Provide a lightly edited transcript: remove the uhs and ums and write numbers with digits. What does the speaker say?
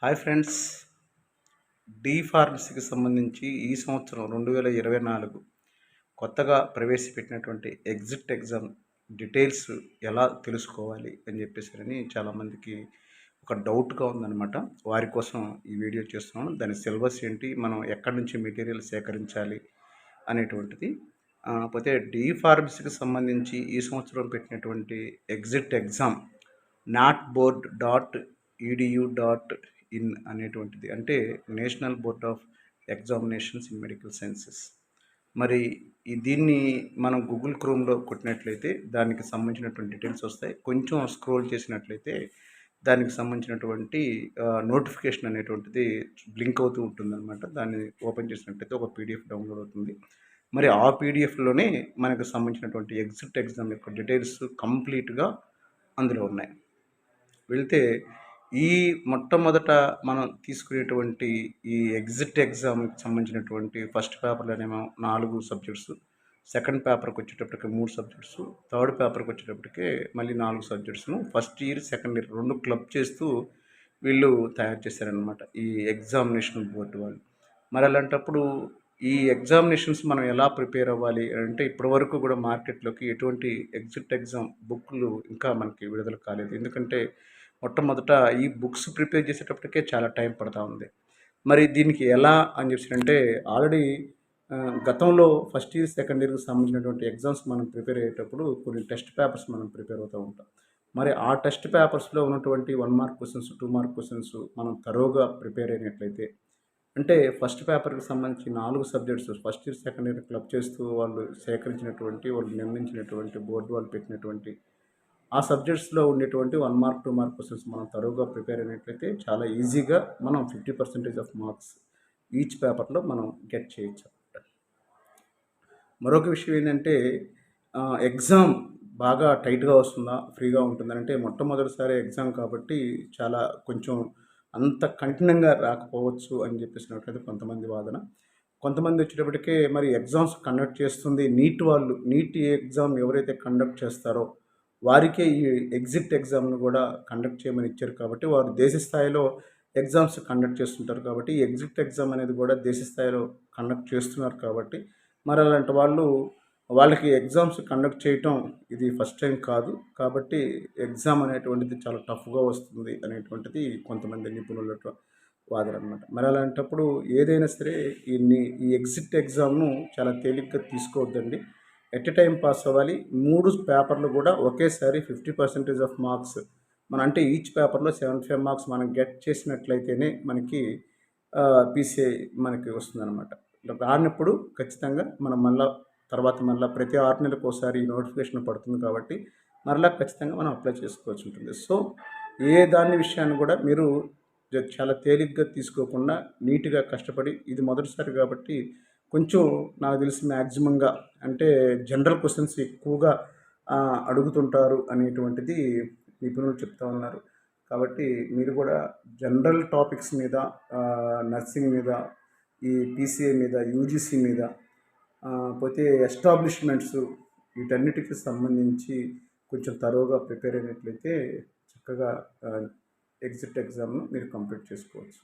Hi friends, D ఫార్మసీకి సంబంధించి ఈ సంవత్సరం 2024 కొత్తగా ప్రవేశపెట్టినటువంటి ఎగ్జిట్ ఎగ్జామ్ డీటెయిల్స్ ఎలా తెలుసుకోవాలి అని చెప్పేసి చాలామందికి ఒక డౌట్గా ఉందన్నమాట. వారి కోసం ఈ వీడియో చేస్తున్నాను. దాని సిలబస్ ఏంటి, మనం ఎక్కడి నుంచి మెటీరియల్ సేకరించాలి అనేటువంటిది. పోతే డి ఫార్మసీకి సంబంధించి ఈ సంవత్సరం పెట్టినటువంటి ఎగ్జిట్ ఎగ్జామ్ NATBoard.edu.in అనేటువంటిది, అంటే national board of examinations in medical sciences. మరి దీన్ని మనం గూగుల్ క్రోమ్లో కొట్టినట్లయితే దానికి సంబంధించినటువంటి డీటెయిల్స్ వస్తాయి. కొంచెం స్క్రోల్ చేసినట్లయితే దానికి సంబంధించినటువంటి నోటిఫికేషన్ అనేటువంటిది బ్లింక్ అవుతూ ఉంటుందన్నమాట. దాన్ని ఓపెన్ చేసినట్లయితే ఒక పీడిఎఫ్ డౌన్లోడ్ అవుతుంది. మరి ఆ పీడిఎఫ్లోనే మనకు సంబంధించినటువంటి ఎగ్జిట్ ఎగ్జామ్ యొక్క డీటెయిల్స్ కంప్లీట్గా అందులో ఉన్నాయి. వెళ్తే ఈ మొట్టమొదట మనం తీసుకునేటువంటి ఈ ఎగ్జిట్ ఎగ్జామ్కి సంబంధించినటువంటి ఫస్ట్ పేపర్లోనేమో 4 సబ్జెక్ట్స్, సెకండ్ పేపర్కి వచ్చేటప్పటికి 3 సబ్జెక్ట్స్, థర్డ్ పేపర్కి వచ్చేటప్పటికే మళ్ళీ 4 సబ్జెక్ట్స్ను first year second year 2 club చేస్తూ వీళ్ళు తయారు చేశారనమాట ఈ ఎగ్జామినేషన్ బోర్డు వాళ్ళు. మరి అలాంటప్పుడు ఈ ఎగ్జామినేషన్స్ మనం ఎలా ప్రిపేర్ అవ్వాలి అంటే, ఇప్పటివరకు కూడా మార్కెట్లోకి ఎటువంటి ఎగ్జిట్ ఎగ్జామ్ బుక్లు ఇంకా మనకి విడుదల కాలేదు. ఎందుకంటే మొట్టమొదట ఈ బుక్స్ ప్రిపేర్ చేసేటప్పటికే చాలా టైం పడుతూ ఉంది. మరి దీనికి ఎలా అని చెప్పి ఆల్రెడీ గతంలో ఫస్ట్ ఇయర్ సెకండ్ ఇయర్కి సంబంధించినటువంటి ఎగ్జామ్స్ మనం ప్రిపేర్ అయ్యేటప్పుడు కొన్ని టెస్ట్ పేపర్స్ మనం ప్రిపేర్ అవుతూ ఉంటాం. మరి ఆ టెస్ట్ పేపర్స్లో ఉన్నటువంటి 1 మార్క్ క్వశ్చన్స్, 2 మార్క్ క్వశ్చన్స్ మనం తరోగా ప్రిపేర్ అయినట్లయితే, అంటే ఫస్ట్ పేపర్కి సంబంధించి 4 subjects first year second year club చేస్తూ వాళ్ళు సేకరించినటువంటి, వాళ్ళు నిర్ణయించినటువంటి, బోర్డు వాళ్ళు పెట్టినటువంటి ఆ సబ్జెక్ట్స్లో ఉండేటువంటి 1 మార్క్ 2 మార్క్ క్వశ్చన్స్ మనం తరువుగా ప్రిపేర్ అయినట్లయితే చాలా ఈజీగా మనం 50% ఆఫ్ మార్క్స్ ఈచ్ పేపర్లో మనం గెట్ చేయొచ్చు. మరొక విషయం ఏంటంటే, ఎగ్జామ్ బాగా టైట్గా వస్తుందా, ఫ్రీగా ఉంటుందని అంటే, మొట్టమొదటిసారి ఎగ్జామ్ కాబట్టి చాలా కొంచెం అంత కఠినంగా రాకపోవచ్చు అని చెప్పేసినట్లయితే కొంతమంది వాదన. కొంతమంది వచ్చేటప్పటికే మరి ఎగ్జామ్స్ కండక్ట్ చేస్తుంది నీట్ వాళ్ళు. నీట్ ఎగ్జామ్ ఎవరైతే కండక్ట్ చేస్తారో వారికే ఈ ఎగ్జిట్ ఎగ్జామ్ను కూడా కండక్ట్ చేయమని ఇచ్చారు కాబట్టి వారు దేశ స్థాయిలో ఎగ్జామ్స్ కండక్ట్ చేస్తుంటారు కాబట్టి ఈ ఎగ్జిట్ ఎగ్జామ్ అనేది కూడా దేశ స్థాయిలో కండక్ట్ చేస్తున్నారు కాబట్టి మరి అలాంటి వాళ్ళకి ఎగ్జామ్స్ కండక్ట్ చేయటం ఇది ఫస్ట్ టైం కాదు. కాబట్టి ఎగ్జామ్ అనేటువంటిది చాలా టఫ్గా వస్తుంది అనేటువంటిది కొంతమంది నిపుణుల వాదన అనమాట. మరి అలాంటప్పుడు ఏదైనా సరే ఈ ఎగ్జిట్ ఎగ్జామ్ను చాలా తేలిగ్గా తీసుకోవద్దండి. ఎట్ ఎ టైం పాస్ అవ్వాలి. 3 పేపర్లు కూడా ఒకేసారి 50% ఆఫ్ మార్క్స్ మన అంటే ఈచ్ పేపర్లో 75 మార్క్స్ మనం గెట్ చేసినట్లయితేనే మనకి పీసీఐ మనకి వస్తుందన్నమాట. రానప్పుడు ఖచ్చితంగా మనం మళ్ళీ ప్రతి 6 నెలలకు ఒకసారి ఈ నోటిఫికేషన్ పడుతుంది కాబట్టి మరలా ఖచ్చితంగా మనం అప్లై చేసుకోవాల్సి ఉంటుంది. సో ఏ దాని విషయాన్ని కూడా మీరు చాలా తేలిగ్గా తీసుకోకుండా నీట్గా కష్టపడి, ఇది మొదటిసారి కాబట్టి కొంచెం నాకు తెలిసి మ్యాక్సిమంగా అంటే జనరల్ క్వశ్చన్స్ ఎక్కువగా అడుగుతుంటారు అనేటువంటిది నిపుణులు చెప్తా ఉన్నారు. కాబట్టి మీరు కూడా జనరల్ టాపిక్స్ మీద, నర్సింగ్ మీద, ఈ పీసీఏ మీద, యూజీసీ మీద, పోతే ఎస్టాబ్లిష్మెంట్స్, వీటన్నిటికి సంబంధించి కొంచెం తరోగా ప్రిపేర్ అయినట్లయితే చక్కగా ఎగ్జిట్ ఎగ్జామ్ను మీరు కంప్లీట్ చేసుకోవచ్చు.